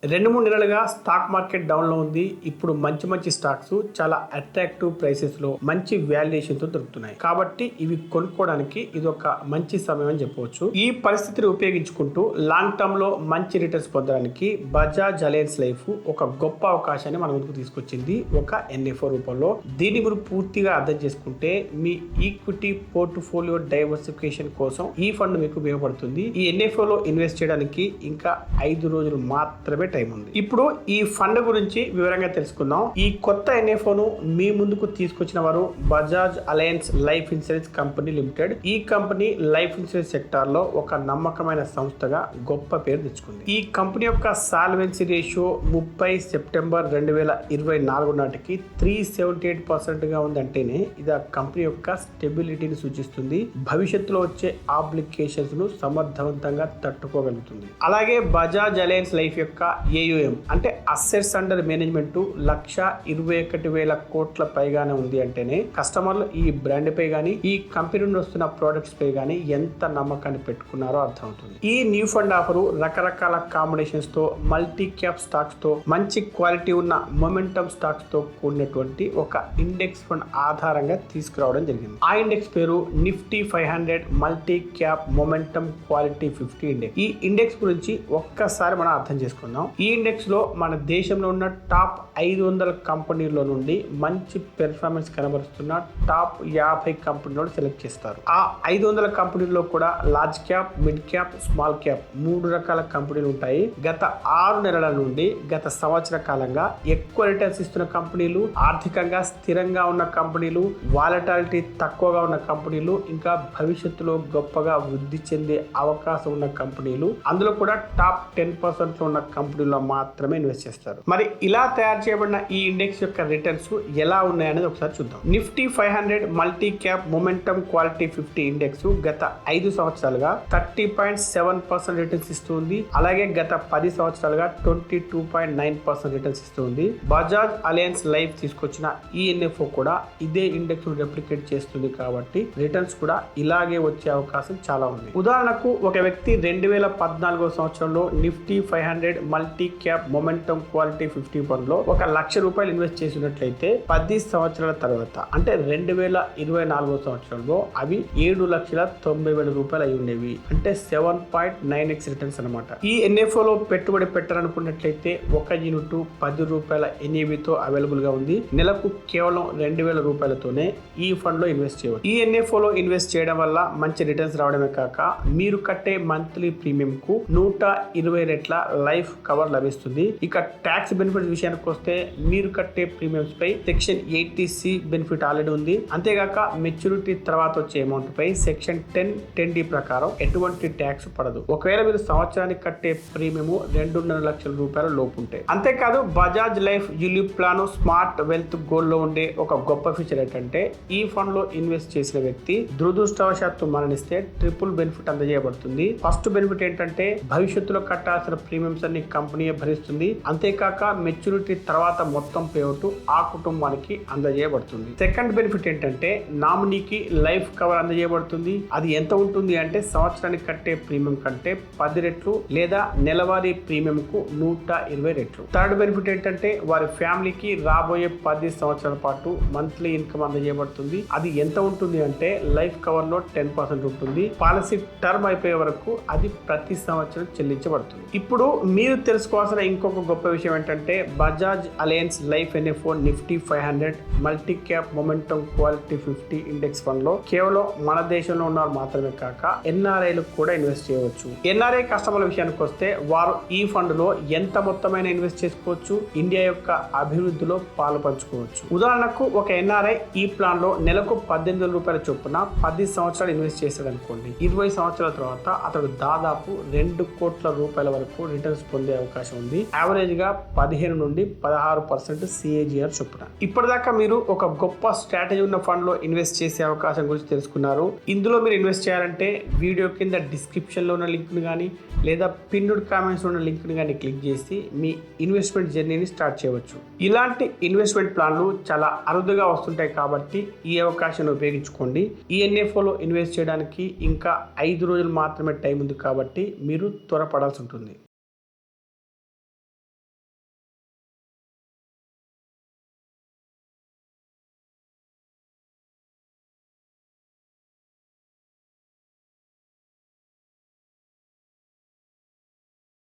2, 3 నెలలుగా stock market డౌన్లో ఉంది. ఇప్పుడు మంచి మంచి స్టాక్స్ చాలా అట్రాక్టివ్ ప్రైసెస్లో మంచి వాల్యుయేషన్తో దొరుకుతున్నాయి. కాబట్టి ఇవి కొనుక్కోవడానికి ఇది ఒక మంచి సమయం అని చెప్పవచ్చు. ఈ పరిస్థితిని ఉపయోగించుకుంటూ లాంగ్ టర్మ్ లో మంచి రిటర్న్స్ పొందడానికి బజాజ్ అలయన్స్ లైఫ్ ఒక గొప్ప అవకాశాన్ని మన ముందుకు తీసుకొచ్చింది, ఒక ఎన్ఎఫ్ఓ రూపంలో. దీన్ని మీరు పూర్తిగా అర్థం చేసుకుంటే మీ ఈక్విటీ పోర్ట్ఫోలియో డైవర్సిఫికేషన్ కోసం ఈ ఫండ్ మీకు ఉపయోగపడుతుంది. ఈ ఎన్ఎఫ్ఓ లో ఇన్వెస్ట్ చేయడానికి ఇంకా 5 రోజులు మాత్రమే టైం ఉంది. ఇప్పుడు ఈ ఫండ్ గురించి వివరంగా తెలుసుకుందాం. ఈ కొత్త ఎన్ఎఫ్ఓను మీ ముందుకు తీసుకొచ్చిన వారు Bajaj alliance life insurance company limited. ఈ కంపెనీ లైఫ్ ఇన్సూరెన్స్ సెక్టార్ లో ఒక నమ్మకమైన సంస్థగా గొప్ప పేరు తెచ్చుకుంది. ఈ కంపెనీ యొక్క సాల్వెన్సీ రేషియో 30 సెప్టెంబర్ 2024 నాటికి 378% గా ఉందంటేనే ఇది ఆ కంపెనీ యొక్క స్టెబిలిటీని సూచిస్తుంది. భవిష్యత్తులో వచ్చే అప్లికేషన్స్ ను సమర్థవంతంగా తట్టుకోగలుగుతుంది. అలాగే బజాజ్ అలయన్స్ లైఫ్ యొక్క ఏయుఎం అంటే అసెట్స్ అండర్ మేనేజ్మెంట్ 1,21,000 కోట్ల పైగానే ఉంది అంటేనే కస్టమర్లు ఈ బ్రాండ్ పై గానీ ఈ కంపెనీ నుండి వస్తున్న ప్రొడక్ట్స్ పై గానీ ఎంత నమ్మకాన్ని పెట్టుకున్నారో అర్థమవుతుంది. ఈ న్యూ ఫండ్ ఆఫర్ రకరకాల కాంబినేషన్స్ తో, మల్టీ క్యాప్ స్టాక్స్ తో, మంచి క్వాలిటీ ఉన్న మొమెంటమ్ స్టాక్స్ తో కూడినటువంటి ఒక ఇండెక్స్ ఫండ్ ఆధారంగా తీసుకురావడం జరిగింది. ఆ ఇండెక్స్ పేరు Nifty 500 multi cap momentum quality 50 index. ఈ ఇండెక్స్ గురించి ఒక్కసారి మనం అర్థం చేసుకుందాం. ఈ ఇండెక్స్ లో మన దేశంలో ఉన్న టాప్ 500 కంపెనీల నుండి మంచి పెర్ఫార్మెన్స్ కనబరుస్తున్న టాప్ 50 కంపెనీలను సెలెక్ట్ చేస్తారు. ఆ 500 కంపెనీల్లో కూడా large cap, mid cap, small cap 3 రకాల కంపెనీలు ఉంటాయి. గత 6 నెలల నుండి గత సంవత్సర కాలంగా ఎక్కువ రిటర్న్స్ ఇస్తున్న కంపెనీలు, ఆర్థికంగా స్థిరంగా ఉన్న కంపెనీలు, వాలటాలిటీ తక్కువగా ఉన్న కంపెనీలు, ఇంకా భవిష్యత్తులో గొప్పగా వృద్ధి చెందే అవకాశం ఉన్న కంపెనీలు, అందులో కూడా టాప్ 10% ఉన్న కంపెనీలో మాత్రమే ఇన్వెస్ట్ చేస్తారు. మరి ఇలా తయారు చేయబడిన ఈ ఇండెక్స్ యొక్క రిటర్న్స్ ఎలా ఉన్నాయనేది ఒకసారి చూద్దాం. Nifty 500 multi cap momentum quality 50 index గత 5 సంవత్సరాలుగా 30.7% రిటర్న్స్ ఇస్తుంది. అలాగే గత 10 సంవత్సరాలుగా 22.9% రిటర్న్స్ ఇస్తుంది. బజాజ్ అలయన్స్ లైఫ్ తీసుకొచ్చిన ఈ ఎన్ఎఫ్ఓ కూడా ఇదే ఇండెక్స్ ను రెప్లికేట్ చేస్తుంది కాబట్టి రిటర్న్స్ కూడా ఇలాగే వచ్చే అవకాశం చాలా ఉంది. ఉదాహరణకు ఒక వ్యక్తి 2014 సంవత్సరంలో Nifty 500 multi cap momentum quality 50 fund లో ₹1,00,000 ఇన్వెస్ట్ చేసినట్లయితే 10 సంవత్సరాల తర్వాత అంటే 2024 సంవత్సరంలో అవి ₹7,90,000 అయి ఉండేవి. అంటే 7.9x రిటర్న్స్ అనమాట. ఈ ఎన్ఎఫ్ఓ లో పెట్టుబడి పెట్టాలనుకున్నట్లయితే ఒక యూనిట్ ₹10 ఎన్ఏవితో అవైలబుల్ గా ఉంది. నెలకు కేవలం ₹2,000తోనే ఈ ఫండ్ లో ఇన్వెస్ట్ చేయవచ్చు. ఈ ఎన్ఎఫ్ఓ లో ఇన్వెస్ట్ చేయడం వల్ల మంచి రిటర్న్స్ రావడమే కాక మీరు కట్టే మంత్లీ ప్రీమియం కు 120 రెట్ల లైఫ్ కవర్ లభిస్తుంది. ఇక ట్యాక్స్ బెనిఫిట్ విషయానికి వస్తే మీరు కట్టే ప్రీమియంస్ పై సెక్షన్ 80C బెనిఫిట్ ఆల్రెడీ ఉంది. అంతేగాక మెచ్యూరిటీ తర్వాత వచ్చే అమౌంట్ పై సెక్షన్ 10(10)(d) ప్రకారం ఎటువంటి ట్యాక్స్ పడదు. ఒకవేళ మీరు సంవత్సరానికి కట్టే ప్రీమియం ₹2.5 లక్షల లోపు ఉంటే. అంతేకాదు Bajaj life ULIP plan smart wealth gold లో ఉండే ఒక గొప్ప ఫీచర్ ఏంటంటే ఈ ఫండ్ లో ఇన్వెస్ట్ చేసిన వ్యక్తి దురదృష్టవశాత్తు మరణిస్తే ట్రిపుల్ బెనిఫిట్ అందజేయబడుతుంది. ఫస్ట్ బెనిఫిట్ ఏంటంటే భవిష్యత్తులో కట్టాల్సిన ప్రీమియంస్ అన్ని కంపెనీ భరిస్తుంది. అంతేకాక మెచ్యూరిటీ తర్వాత మొత్తం పేఅవుట్ ఆ కుటుంబానికి అందజేయబడుతుంది. సెకండ్ బెనిఫిట్ ఏంటంటే నామినీకి లైఫ్ కవర్ అందజేయబడుతుంది. అది ఎంత ఉంటుంది అంటే సంవత్సరానికి కట్టే ప్రీమియం కంటే 10 రెట్లు లేదా నెలవారీ ప్రీమియం కు 120 రెట్లు. థర్డ్ బెనిఫిట్ ఏంటంటే వారి ఫ్యామిలీకి రాబోయే 10 సంవత్సరాల పాటు మంత్లీ ఇన్కమ్ అందజేయబడుతుంది. అది ఎంత ఉంటుంది అంటే లైఫ్ కవర్ లో 10% ఉంటుంది. పాలసీ టర్మ్ అయిపోయే వరకు అది ప్రతి సంవత్సరం చెల్లించబడుతుంది. ఇప్పుడు మీరు తెలుసుకోవాల్సిన ఇంకొక గొప్ప విషయం ఏంటంటే Bajaj alliance life NFO Nifty 500 multi cap momentum quality 50 index fund లో కేవలం మన దేశంలో ఉన్నవారు మాత్రమే కాక ఎన్ఆర్ఐలు కూడా ఇన్వెస్ట్ చేయవచ్చు. ఎన్ఆర్ఐ కస్టమర్ల విషయానికి వస్తే వారు ఈ ఫండ్ లో ఎంత మొత్తమైన ఇన్వెస్ట్ చేసుకోవచ్చు, ఇండియా యొక్క అభివృద్ధిలో పాలు పంచుకోవచ్చు. ఉదాహరణకు ఒక ఎన్ఆర్ఐ ఈ ప్లాన్ లో నెలకు ₹18,000 చొప్పున 10 సంవత్సరాలు ఇన్వెస్ట్ చేశాడు అనుకోండి. 20 సంవత్సరాల తర్వాత అతడు దాదాపు ₹2 కోట్ల వరకు రిటర్న్స్ పొందే అవకాశం ఉంది. యావరేజ్ గా 15 నుండి 16% CAGR చొప్పున. ఇప్పటిదాకా మీరు ఒక గొప్ప స్ట్రాటజీ ఉన్న ఫండ్ లో ఇన్వెస్ట్ చేసే అవకాశం గురించి తెలుసుకున్నారు. ఇందులో మీరు ఇన్వెస్ట్ చేయాలంటే వీడియో కింద డిస్క్రిప్షన్ లో ఉన్న లింక్ ను కానీ లేదా పిన్డ్ కామెంట్స్ ఉన్న లింక్ ను కానీ క్లిక్ చేసి మీ ఇన్వెస్ట్మెంట్ జర్నీని స్టార్ట్ చేయవచ్చు. ఇలాంటి ఇన్వెస్ట్మెంట్ ప్లాన్లు చాలా అరుదుగా వస్తుంటాయి కాబట్టి ఈ అవకాశాన్ని ఉపయోగించుకోండి. ఈ ఎన్ఎఫ్ఓ లో ఇన్వెస్ట్ చేయడానికి ఇంకా 5 రోజులు మాత్రమే టైం ఉంది కాబట్టి మీరు త్వరపడాల్సి ఉంటుంది.